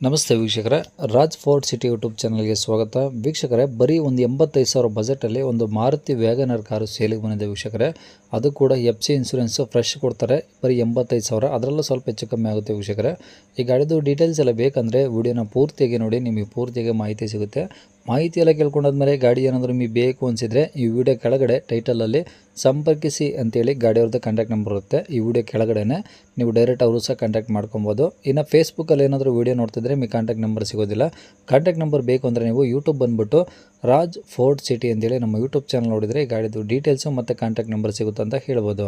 ನಮಸ್ತೆ ವೀಕ್ಷಕರೇ, Raj fort city YouTube ಚಾನಲ್ಗೆ ಸ್ವಾಗತ. ವೀಕ್ಷಕರೇ, ಬರೀ ಒಂದು 85,000 ಬಜೆಟಲ್ಲಿ ಒಂದು ಮಾರುತಿ ವ್ಯಾಗನರ್ ಕಾರು ಸೇಲಿಗೆ ಬಂದಿದೆ ವೀಕ್ಷಕರೇ. ಅದು ಕೂಡ FC ಇನ್ಸೂರೆನ್ಸು ಫ್ರೆಶ್ ಕೊಡ್ತಾರೆ. ಬರೀ 85,000, ಅದರಲ್ಲೂ ಸ್ವಲ್ಪ ಹೆಚ್ಚು ಕಮ್ಮಿ ಆಗುತ್ತೆ ವೀಕ್ಷಕರೇ. ಈ ಗಾಡಿದು ಡೀಟೇಲ್ಸ್ ಎಲ್ಲ ಬೇಕಂದರೆ ವಿಡಿಯೋನ ಪೂರ್ತಿಯಾಗಿ ನೋಡಿ, ನಿಮಗೆ ಪೂರ್ತಿಯಾಗಿ ಮಾಹಿತಿ ಸಿಗುತ್ತೆ. ಮಾಹಿತಿ ಎಲ್ಲ ಕೇಳ್ಕೊಂಡಾದ್ಮೇಲೆ ಗಾಡಿ ಏನಾದರೂ ನಿಮಗೆ ಬೇಕು ಅನಿಸಿದರೆ ಈ ವಿಡಿಯೋ ಕೆಳಗಡೆ ಟೈಟಲಲ್ಲಿ ಸಂಪರ್ಕಿಸಿ ಅಂತೇಳಿ ಗಾಡಿಯವ್ರದ್ದು ಕಾಂಟ್ಯಾಕ್ಟ್ ನಂಬರ್ ಇರುತ್ತೆ. ಈ ವಿಡಿಯೋ ಕೆಳಗಡೆ ನೀವು ಡೈರೆಕ್ಟ್ ಅವರು ಸಹ ಕಾಂಟ್ಯಾಕ್ಟ್ ಮಾಡ್ಕೊಬೋದು. ಇನ್ನು ಫೇಸ್ಬುಕ್ಕಲ್ಲಿ ಏನಾದರೂ ವಿಡಿಯೋ ನೋಡ್ತಿದ್ರೆ ನಿಮಗೆ ಕಾಂಟ್ಯಾಕ್ಟ್ ನಂಬರ್ ಸಿಗೋದಿಲ್ಲ. ಕಾಂಟ್ಯಾಕ್ಟ್ ನಂಬರ್ ಬೇಕು ಅಂದರೆ ನೀವು ಯೂಟ್ಯೂಬ್ ಬಂದುಬಿಟ್ಟು ರಾಜ್ ಫೋರ್ಟ್ ಸಿಟಿ ಅಂತೇಳಿ ನಮ್ಮ ಯೂಟ್ಯೂಬ್ ಚಾನಲ್ ನೋಡಿದರೆ ಈ ಗಾಡಿದು ಡೀಟೇಲ್ಸು ಮತ್ತು ಕಾಂಟ್ಯಾಕ್ಟ್ ನಂಬರ್ ಸಿಗುತ್ತೆ ಅಂತ ಹೇಳ್ಬೋದು.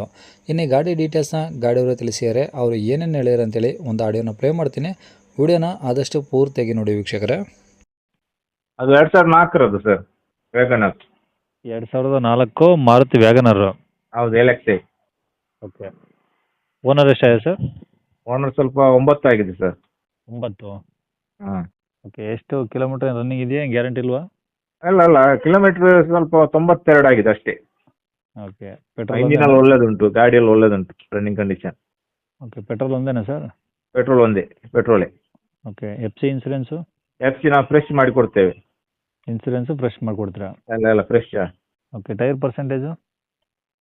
ಇನ್ನು ಈ ಗಾಡಿ ಡೀಟೇಲ್ಸ್ನ ಗಾಡಿಯವರು ತಿಳಿಸಿದ್ದಾರೆ. ಅವರು ಏನೇನು ಹೇಳ್ಯಾರ ಅಂತೇಳಿ ಒಂದು ಆಡಿಯೋನ ಪ್ಲೇ ಮಾಡ್ತೀನಿ. ವಿಡಿಯೋನ ಆದಷ್ಟು ಪೂರ್ತಿಯಾಗಿ ನೋಡಿ ವೀಕ್ಷಕರೇ. ಅದು 2004 ಸರ್, ವ್ಯಾಗನರ್. 2004 ಮಾರುತಿ ವ್ಯಾಗನರ್. ಹೌದು, ಎಲೆಕ್ಟ್ರಿಕ್. ಓಕೆ. ಓನರ್ ಎಷ್ಟಾಗಿದೆ ಸರ್? ಓನರ್ ಸ್ವಲ್ಪ 9 ಆಗಿದೆ ಸರ್. 9. ಹಾಂ. ಓಕೆ. ಎಷ್ಟು ಕಿಲೋಮೀಟರ್ ರನ್ನಿಂಗ್ ಇದೆಯಾ? ಗ್ಯಾರಂಟಿ ಇಲ್ವಾ? ಅಲ್ಲ, ಕಿಲೋಮೀಟರ್ ಸ್ವಲ್ಪ 92 ಆಗಿದೆ ಅಷ್ಟೇ. ಓಕೆ. ಇಂಜಿನ್ ಎಲ್ಲ ಒಳ್ಳೇದುಂಟು, ಗಾಡಿಯಲ್ಲಿ ಒಳ್ಳೇದುಂಟು, ರನ್ನಿಂಗ್ ಕಂಡೀಷನ್. ಓಕೆ. ಪೆಟ್ರೋಲ್ ಒಂದೇನಾ ಸರ್? ಪೆಟ್ರೋಲ್ ಒಂದೇ, ಪೆಟ್ರೋಲೇ. ಓಕೆ. FC insurance? FC ನಾವು ಫ್ರೆಶ್ ಮಾಡಿ ಕೊಡ್ತೇವೆ. ಇನ್ಸೂರೆನ್ಸು ಫ್ರೆಶ್ ಮಾಡಿಕೊಡ್ತೀರಾ? ಎಲ್ಲ fresh. Okay. Tyre percentage?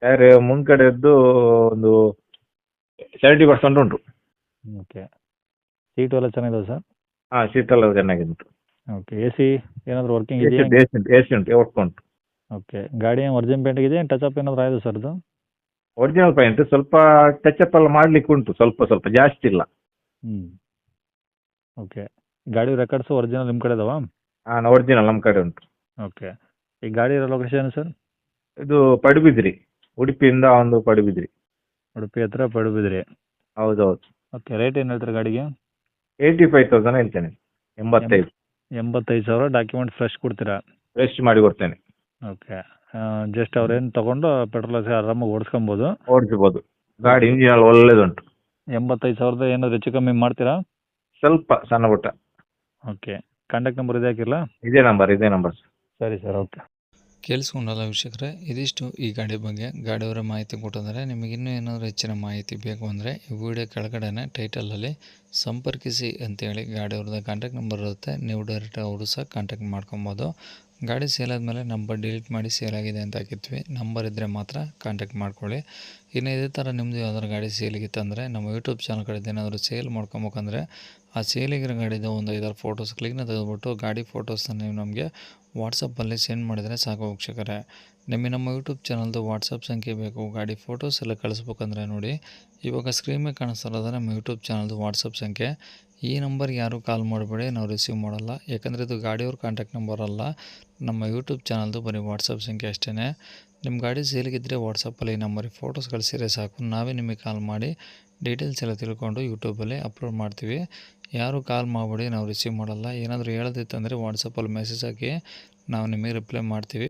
Tyre ಮುಂದ್ಗಡೆದ್ದು ಒಂದು 70% ಉಂಟು. ಓಕೆ. ಸೀಟು ಎಲ್ಲ ಚೆನ್ನಾಗಿದಾವೆ ಸರ್? ಹಾಂ, ಸೀಟ್ ಎಲ್ಲ ಚೆನ್ನಾಗಿತ್ತು. ಓಕೆ. AC ಏನಾದರೂ ವರ್ಕಿಂಗ್ ಇದೆಯಾ? AC ಉಂಟು, ಉಂಟು. ಓಕೆ. ಗಾಡಿ ಏನು ಒರಿಜಿನ್ ಪೇಂಟ್ ಇದೆಯಾ? ಟಚ್ ಅಪ್ ಏನಾದರೂ ಆಗಿದೆ ಸರ್ ಇದು? ಒರಿಜಿನಲ್ ಪೇಂಟ್, ಸ್ವಲ್ಪ ಟಚ್ ಅಪ್ ಎಲ್ಲ ಮಾಡ್ಲಿಕ್ಕೆ ಉಂಟು, ಸ್ವಲ್ಪ ಜಾಸ್ತಿ ಇಲ್ಲ. ಓಕೆ. ಗಾಡಿ ರೆಕಾರ್ಡ್ಸು ಒರಿಜಿನಲ್ ನಿಮ್ಮ ಕಡೆ ಇದಾವಾ? ಹಾಂ, ಒರಿಜಿನಲ್ ನಮ್ಮ ಕಡೆ ಉಂಟು. ಓಕೆ. ಈ ಗಾಡಿ ಇರೋ ಲೊಕೇಶನ್ ಸರ್? ಇದು ಪಡುಬಿದ್ರಿ, ಉಡುಪಿಯಿಂದ ಒಂದು ಪಡುಬಿದ್ರಿ. ಉಡುಪಿ ಹತ್ರ ಪಡುಬಿದ್ರಿ. ಹೌದೌದು. ಓಕೆ. ರೇಟ್ ಏನು ಹೇಳ್ತಾರೆ ಗಾಡಿಗೆ? 85,000 ಹೇಳ್ತೇನೆ. 85. 85,000. ಡಾಕ್ಯುಮೆಂಟ್ ಫ್ರೆಶ್ ಕೊಡ್ತೀರಾ? ಫ್ರೆಶ್ ಮಾಡಿ ಕೊಡ್ತೇನೆ. ಓಕೆ. ಜಸ್ಟ್ ಅವ್ರೇನು ತೊಗೊಂಡು ಪೆಟ್ರೋಲ್ ಹಾಕಿ ಆರಾಮಾಗಿ ಓಡಿಸ್ಕೊಬೋದು. ಓಡಿಸ್ಬೋದು. ಗಾಡಿ ಇಂಜಿನ್ ಎಲ್ಲ ಒಳ್ಳೇದುಂಟು. 85,000 ಏನಾದ್ರು ಹೆಚ್ಚು ಕಮ್ಮಿ ಮಾಡ್ತೀರಾ? ಸ್ವಲ್ಪ ಸಣ್ಣ ಪುಟ್ಟ. ಓಕೆ. ಕಾಂಟ್ಯಾಕ್ಟ್ ನಂಬರ್ ಇದೆ ಹಾಕಿರಲಾ? ಇದೇ ನಂಬರ್. ಸರಿ ಸರ್, ಓಕೆ. ಕೇಳಿಸ್ಕೊಂಡಲ್ಲ ವೀಕ್ಷಕರೇ, ಇದಿಷ್ಟು ಈ ಗಾಡಿ ಬಗ್ಗೆ ಗಾಡಿಯವರ ಮಾಹಿತಿ ಕೊಟ್ಟಿದ್ದಾರೆ. ನಿಮಗೆ ಇನ್ನೂ ಏನಾದರೂ ಹೆಚ್ಚಿನ ಮಾಹಿತಿ ಬೇಕು ಅಂದರೆ ಈ ವಿಡಿಯೋ ಕೆಳಗಡೆ ಟೈಟಲಲ್ಲಿ ಸಂಪರ್ಕಿಸಿ ಅಂತೇಳಿ ಗಾಡಿಯವ್ರದ್ದು ಕಾಂಟ್ಯಾಕ್ಟ್ ನಂಬರ್ ಇರುತ್ತೆ. ನೀವು ಡೈರೆಕ್ಟ್ ಅವರು ಸಹ ಕಾಂಟ್ಯಾಕ್ಟ್ ಮಾಡ್ಕೊಬೋದು. ಗಾಡಿ ಸೇಲ್ ಆದಮೇಲೆ ನಂಬರ್ ಡಿಲೀಟ್ ಮಾಡಿ ಸೇಲ್ ಆಗಿದೆ ಅಂತ ಹಾಕಿರ್ತೀವಿ. ನಂಬರ್ ಇದ್ದರೆ ಮಾತ್ರ ಕಾಂಟ್ಯಾಕ್ಟ್ ಮಾಡ್ಕೊಳ್ಳಿ. ಇನ್ನು ಇದೇ ಥರ ನಿಮ್ಮದು ಯಾವ್ದಾದ್ರು ಗಾಡಿ ಸೇಲಿಗಿತ್ತಂದರೆ ನಮ್ಮ ಯೂಟ್ಯೂಬ್ ಚಾನಲ್ ಕಡೆದು ಏನಾದರೂ ಸೇಲ್ ಮಾಡ್ಕೊಬೇಕಂದ್ರೆ ಆ ಸೇಲಿಗಿರೋ ಗಾಡಿದು ಒಂದು 5-6 ಫೋಟೋಸ್ ಕ್ಲಿಕ್ನ ತೆಗೆದುಬಿಟ್ಟು ಗಾಡಿ ಫೋಟೋಸ್ನ ನೀವು ನಮಗೆ ವಾಟ್ಸಪ್ಪಲ್ಲಿ ಸೆಂಡ್ ಮಾಡಿದರೆ ಸಾಕು ವೀಕ್ಷಕರೇ. ನಿಮಗೆ ನಮ್ಮ ಯೂಟ್ಯೂಬ್ ಚಾನಲ್ದು ವಾಟ್ಸಪ್ ಸಂಖ್ಯೆ ಬೇಕು, ಗಾಡಿ ಫೋಟೋಸ್ ಎಲ್ಲ ಕಳಿಸ್ಬೇಕಂದ್ರೆ ನೋಡಿ, ಇವಾಗ ಸ್ಕ್ರೀನ್ ಮೇಲೆ ಕಾಣಿಸ್ತಿರೋದು ನಮ್ಮ ಯೂಟ್ಯೂಬ್ ಚಾನಲ್ದು ವಾಟ್ಸಪ್ ಸಂಖ್ಯೆ. ಈ ನಂಬರ್ಗೆ ಯಾರೂ ಕಾಲ್ ಮಾಡಬೇಡಿ, ನಾವು ರಿಸೀವ್ ಮಾಡಲ್ಲ. ಯಾಕಂದರೆ ಇದು ಗಾಡಿಯವ್ರ ಕಾಂಟ್ಯಾಕ್ಟ್ ನಂಬರ್ ಅಲ್ಲ, ನಮ್ಮ ಯೂಟ್ಯೂಬ್ ಚಾನಲ್ದು ಬರೀ ವಾಟ್ಸಪ್ ಸಂಖ್ಯೆ ಅಷ್ಟೇ. ನಿಮ್ಮ ಗಾಡಿ ಸೇಲಿಗಿದ್ದರೆ ವಾಟ್ಸಪ್ಪಲ್ಲಿ ಈ ನಂಬರಿಗೆ ಫೋಟೋಸ್ ಕಳಿಸಿದ್ರೆ ಸಾಕು, ನಾವೇ ನಿಮಗೆ ಕಾಲ್ ಮಾಡಿ ಡೀಟೇಲ್ಸ್ ಎಲ್ಲ ತಿಳ್ಕೊಂಡು ಯೂಟ್ಯೂಬಲ್ಲಿ ಅಪ್ಲೋಡ್ ಮಾಡ್ತೀವಿ. ಯಾರೂ ಕಾಲ್ ಮಾಡಬೇಡಿ, ನಾವು ರಿಸೀವ್ ಮಾಡಲ್ಲ. ಏನಾದರೂ ಹೇಳೋದಿತ್ತಂದರೆ ವಾಟ್ಸಪ್ಪಲ್ಲಿ ಮೆಸೇಜ್ ಹಾಕಿ ನಾವು ನಿಮಗೆ ರಿಪ್ಲೈ ಮಾಡ್ತೀವಿ.